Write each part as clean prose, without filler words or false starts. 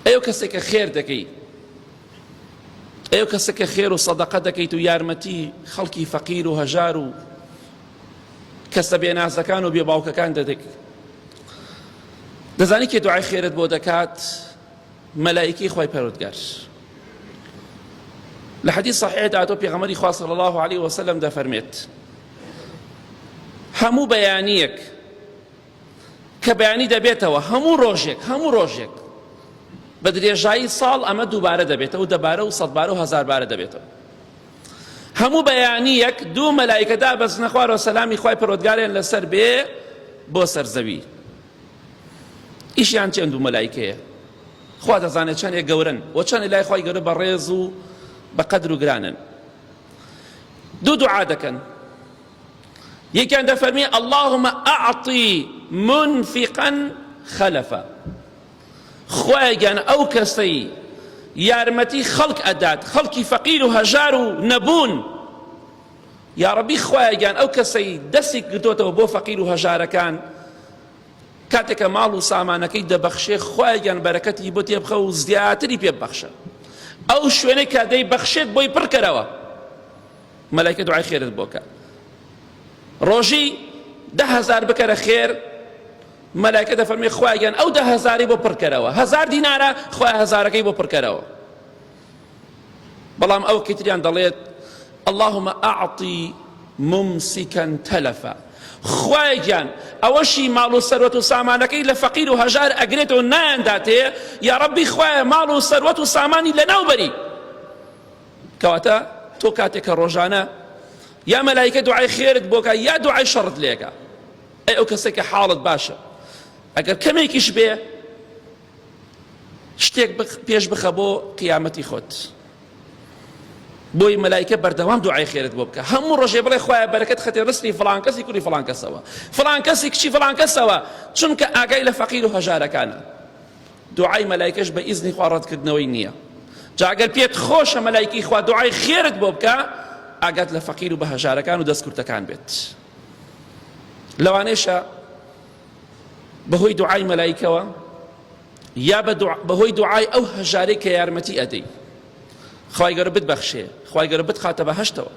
ئەو کەسێک کە خێر دەکەی، ئەو کەسێک کە خێر و سەدەقە دەکەیت و یارمەتی خەڵکی فەقیر و هەژار و کەسە بێنازەکان و بێباوکەکان دەدەیت، دەزانی کێ دوعای خێرت بۆ دەکات؟ مەلایکەی خۆی پەروەردگار. لە حەدیث صحیحدا تۆ پێغەمبەری خوا صلی الله علیه وسلم دەفەرمێت هەموو بەیانیەک کە بەیانی دەبێتەوە هەموو ڕۆژێک بە درێژایی ساڵ ئەمە دووبارە دەبێتەوە، دەبارە و سەدبارە و هەزار بارە دەبێتەوە. هەموو بەیانیەک دوو مەلایکە دابەزنە خوارەوە سەلامی خوای پەروەردگاریان لەسەر بێ بۆ سەرزەوی. ئیشیان چەند دوو مەلایکەیە؟ خوا دەزانێت چەندێک گەورن و چەندێک لای خوای گەورە بەڕێز و بە قەدر و گرانن. دوو دوعا دەکەن، یەکیان دەفەرمێ اللهم ئەعطی منفقا خەلەفا، خوایگیان ئەو کەسەی یارمەتی خەڵک ئەدات، خەڵکی فەقیر و هەژار و نەبوون، یا ڕەبی خوایگیان ئەو کەسەی دەستی کردوتەوە بۆ فەقیر و هەژارەکان، کاتێکە ماڵ و سامانەکەی دەبەخشێ خوایگیان بەرەکەتی بۆ تێبخە و زیاتری پێ ببەخشە، ئەو شوێنەی کە دەیبەخشێت بۆی پڕکەرەوە. مەلایکە دوعای خێرت بۆکە. ڕۆژی 10,000 بکەرە خێر، مەلایکە دەفەرمێ خوایگیان ئەو 10,000ی بۆ پڕکەرەوە، 1000 دینارە خوای 1000ەکەی بۆ پڕکەرەوە. بەڵام ئەو کەیتریان دەڵێت اللهم ئەعطی ممسکا تەلەفا، خوایگیان ئەوەشی ماڵ و سەروەت و سامانەکەی لە فەقیر و هەژار ئەگرێتەوە نایەنداتێ، یا ڕەبی خوایە ماڵ و سەروەت و سامانی لەناوبەری. کەواتە تۆ کاتێک کە ڕۆژانە یا مەلایکە دوعای خێرت بۆکە یا دوعای شەڕت لێکە. ئەی ئەو کەسێک کە حاڵت باشە، ئەگەر کەمێکیش بێ شتێک پێش بخە بۆ قیامەتی خۆت، بۆی مەلایکە بەردەوام دوعای خێرت بۆ بکە. هەموو ڕۆژێ بڵێ خوایە بەرەکەت خەتێ ڕستی فڵان کەسی کوڕی فڵان کەسەوە، فڵان کەسی کچی فڵان کەسەوە، چونکە ئاگای لە فەقیر و هەژارەکانە. دوعای مەلایکەش بە ئیزنی خوا ڕەتکردنەوەی نییە. جا ئەگەر پێت خۆشە مەلایکەی خوا دوعای خێرت بۆ بکە، ئاگات لە فەقیر و بە هەژارەکان و دەستکورتەکان بێت. لەوانەیەشە بەهۆی دوعای مەلایکەوە یا بەهۆی دوعای ئەو هەژارەی کە یارمەتی ئەدەی خوای گەورە بتبەخشێ، خوای گەورە بتخاتە بەهەشتەوە.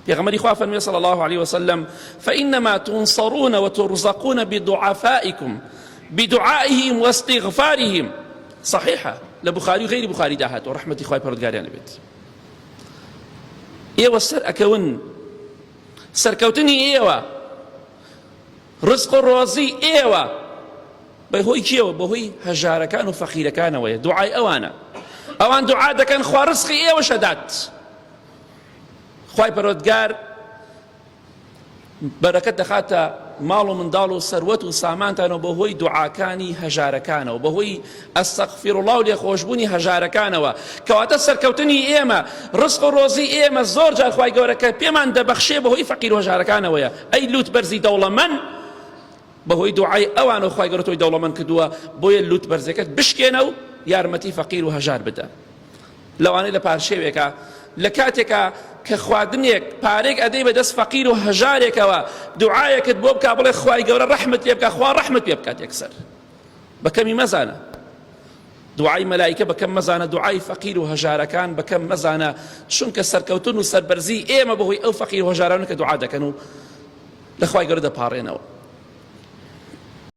پێغەمبەری خوا فەرمووی صلی الله عليه وسلم فإنما تنصرون وترزقون بضعفائكم بدعائهم واستغفارهم. صحيحة لبخاري وغير بخاري داهات ورحمة خوای پەروەردگاریان لەبێت. ئێوە سەر ئەکەون، سەرکەوتنی ئێوە، ڕزق و ڕۆزی ئێوە بەهۆی کێوە؟ بەهۆی هەژارەکان و فەقیرەکانەوەیە. دوعای ئەوانە، ئەوان دوعا دەکەن خوا ڕزقی ئێوەش ئەدات. خوای پەروەردگار بەرەکەت دەخاتە ماڵ و منداڵ و سەروەت و سامانتانەوە بەهۆی دوعاکانی هەژارەکانەوە، بەهۆی ئەستەغفیرڵڵاه و لێخۆشبوونی هەژارەکانەوە. کەواتە سەرکەوتنی ئێمە، ڕزق و ڕۆزی ئێمە زۆر جار خوای گەورە کە پێمان دەبەخشێ بەهۆی فەقیر و هەژارەکانەوەیە. ئەی لوت بەرزی دەوڵەمەند، بەهۆی دوعای ئەوانە خوای گەورە تۆی دەوڵەمەند کردووە بۆیە لوت بەرزەکەت بشکێنە و یارمەتی فەقیر و هەژار بدە. لەوانەیە لە پارشێوێکە لە کاتێکە کە خواردنێک پارێک ئەدەی بەدەست فەقیر و هەژارێکەوە، دوعایەکت بۆ بکە بڵێ خوای گەورە ڕەحمت لێ بکە، خوا ڕەحمت پێ بکات یەکسەر. بەکەمی مەزانە دوعای مەلایکە، بەکەم مەزانە دوعای فەقیر و هەژارەکان بەکەم مەزانە، چونکە سەرکەوتن و سەربەرزی ئێمە بەهۆی ئەو فەقیر و هەژارانە کە دوعا دەکەن و لە خوای گەورە دەپاڕێنەوە.